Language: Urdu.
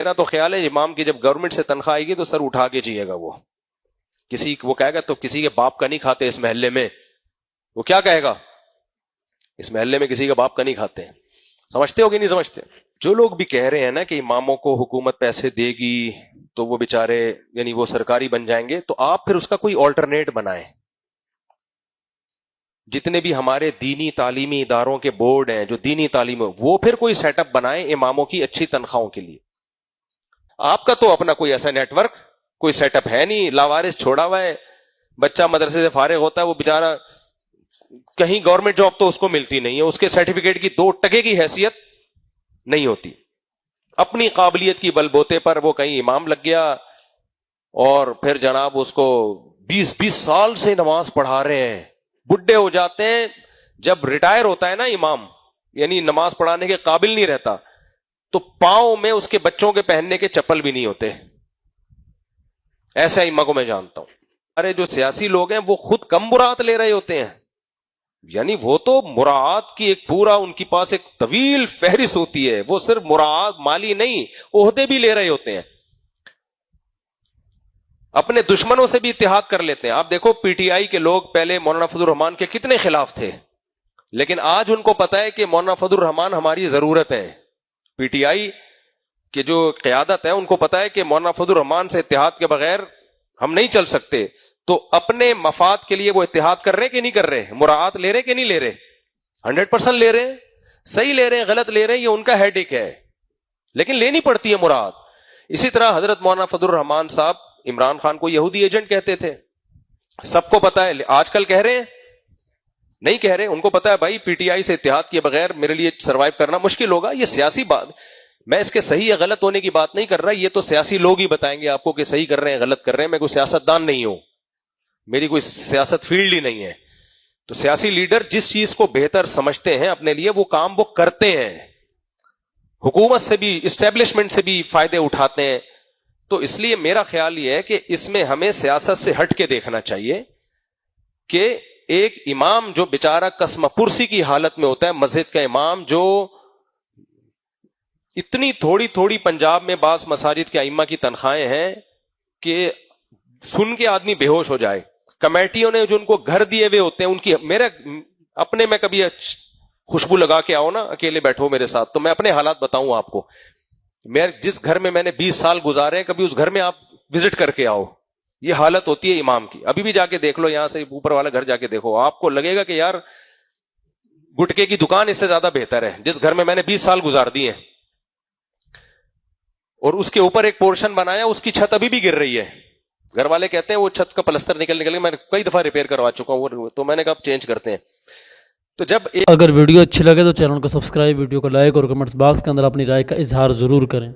میرا تو خیال ہے امام کی جب گورنمنٹ سے تنخواہ آئے گی تو سر اٹھا کے جیے گا وہ کہے گا تو کسی کے باپ کا نہیں کھاتے اس محلے میں. وہ کیا کہے گا؟ اس محلے میں کسی کا باپ کا نہیں کھاتے. سمجھتے ہو کہ نہیں سمجھتے؟ جو لوگ بھی کہہ رہے ہیں نا کہ اماموں کو حکومت پیسے دے گی تو وہ بیچارے یعنی وہ سرکاری بن جائیں گے، تو آپ پھر اس کا کوئی آلٹرنیٹ بنائیں. جتنے بھی ہمارے دینی تعلیمی اداروں کے بورڈ ہیں جو دینی تعلیم، وہ پھر کوئی سیٹ اپ بنائیں اماموں کی اچھی تنخواہوں کے لیے. آپ کا تو اپنا کوئی ایسا نیٹ ورک کوئی سیٹ اپ ہے نہیں، لاوارث چھوڑا ہوا ہے. بچہ مدرسے سے فارغ ہوتا ہے، وہ بیچارہ کہیں گورنمنٹ جاب تو اس کو ملتی نہیں ہے، اس کے سرٹیفکیٹ کی 2 ٹکے کی حیثیت نہیں ہوتی. اپنی قابلیت کی بل بوتے پر وہ کہیں امام لگ گیا اور پھر جناب اس کو 20 سال سے نماز پڑھا رہے ہیں. بڈھے ہو جاتے ہیں، جب ریٹائر ہوتا ہے نا امام، یعنی نماز پڑھانے کے قابل نہیں رہتا، تو پاؤں میں اس کے بچوں کے پہننے کے چپل بھی نہیں ہوتے. ایسا ائمہ کو میں جانتا ہوں. ارے جو سیاسی لوگ ہیں وہ خود کم مراعات لے رہے ہوتے ہیں، یعنی وہ تو مراعات کی ایک پورا ان کے پاس ایک طویل فہرست ہوتی ہے. وہ صرف مراعات مالی نہیں، عہدے بھی لے رہے ہوتے ہیں. اپنے دشمنوں سے بھی اتحاد کر لیتے ہیں. آپ دیکھو پی ٹی آئی کے لوگ پہلے مولانا فضل الرحمان کے کتنے خلاف تھے، لیکن آج ان کو پتا ہے کہ مولانا فضل الرحمان ہماری ضرورت ہے. پی ٹی آئی کی جو قیادت ہے ان کو پتا ہے کہ مولانا فضل الرحمان سے اتحاد کے بغیر ہم نہیں چل سکتے. تو اپنے مفاد کے لیے وہ اتحاد کر رہے کہ نہیں کر رہے؟ مراعات لے رہے کہ نہیں لے رہے؟ 100% لے رہے. صحیح لے رہے ہیں غلط لے رہے ہیں یہ ان کا ہیڈ ایک ہے، لیکن لینی پڑتی ہے مراعات. اسی طرح حضرت مولانا فضل الرحمان صاحب عمران خان کو یہودی ایجنٹ کہتے تھے، سب کو پتا ہے. آج کل کہہ رہے ہیں؟ نہیں کہہ رہے. ان کو پتا ہے بھائی پی ٹی آئی سے اتحاد کیے بغیر میرے لیے سروائیو کرنا مشکل ہوگا. یہ سیاسی بات، میں اس کے صحیح یا غلط ہونے کی بات نہیں کر رہا، یہ تو سیاسی لوگ ہی بتائیں گے آپ کو کہ صحیح کر رہے ہیں غلط کر رہے ہیں. میں کوئی سیاستدان نہیں ہوں، میری کوئی سیاست فیلڈ ہی نہیں ہے. تو سیاسی لیڈر جس چیز کو بہتر سمجھتے ہیں اپنے لیے وہ کام وہ کرتے ہیں، حکومت سے بھی اسٹیبلشمنٹ سے بھی فائدے اٹھاتے ہیں. تو اس لیے میرا خیال یہ ہے کہ اس میں ہمیں سیاست سے ہٹ کے دیکھنا چاہیے کہ ایک امام جو بیچارہ قسم پرسی کی حالت میں ہوتا ہے، مسجد کا امام جو اتنی تھوڑی پنجاب میں بعض مساجد کے ائمہ کی تنخواہیں ہیں کہ سن کے آدمی بے ہوش ہو جائے. کمیٹیوں نے جو ان کو گھر دیے ہوئے ہوتے ہیں ان کی، میرے اپنے میں کبھی خوشبو لگا کے آؤ نا، اکیلے بیٹھو میرے ساتھ تو میں اپنے حالات بتاؤں آپ کو. میں جس گھر میں نے 20 سال گزارے ہیں، کبھی اس گھر میں آپ وزٹ کر کے آؤ. یہ حالت ہوتی ہے امام کی. ابھی بھی جا کے دیکھ لو، یہاں سے اوپر والا گھر جا کے دیکھو، آپ کو لگے گا کہ یار گٹکے کی دکان اس سے زیادہ بہتر ہے جس گھر میں نے 20 سال گزار دیے ہیں. اور اس کے اوپر ایک پورشن بنایا، اس کی چھت ابھی بھی گر رہی ہے. گھر والے کہتے ہیں وہ چھت کا پلستر نکل میں کئی دفعہ ریپیئر کروا چکا ہوں، تو میں نے کہا چینج کرتے ہیں. تو جب اگر ویڈیو اچھی لگے تو چینل کو سبسکرائب، ویڈیو کو لائک اور کمنٹس باکس کے اندر اپنی رائے کا اظہار ضرور کریں.